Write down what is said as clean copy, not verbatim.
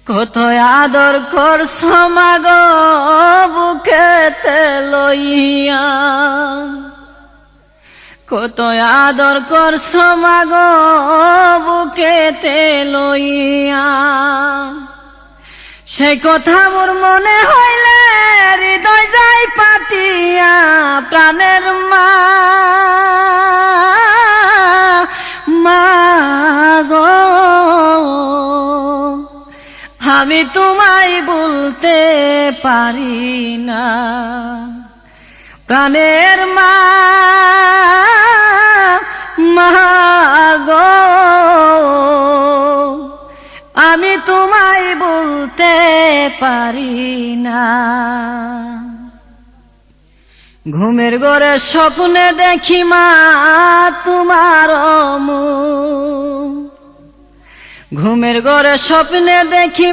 কত আদর করছ মাগো বুকেতে লইয়া, কত আদর করছ মাগো বুকেতে লইয়া। সে কথা মোর মনে হইলে হৃদয় যায় পাতিয়া, প্রাণের মা মাগো আমি তোমায় বলতে পারি না। প্রাণের মা মাগো আমি তোমায় বলতে পারি না। ঘুমের ঘরে স্বপ্নে দেখি মা তোমার মুখ, ঘুমের ঘরে স্বপ্নে দেখি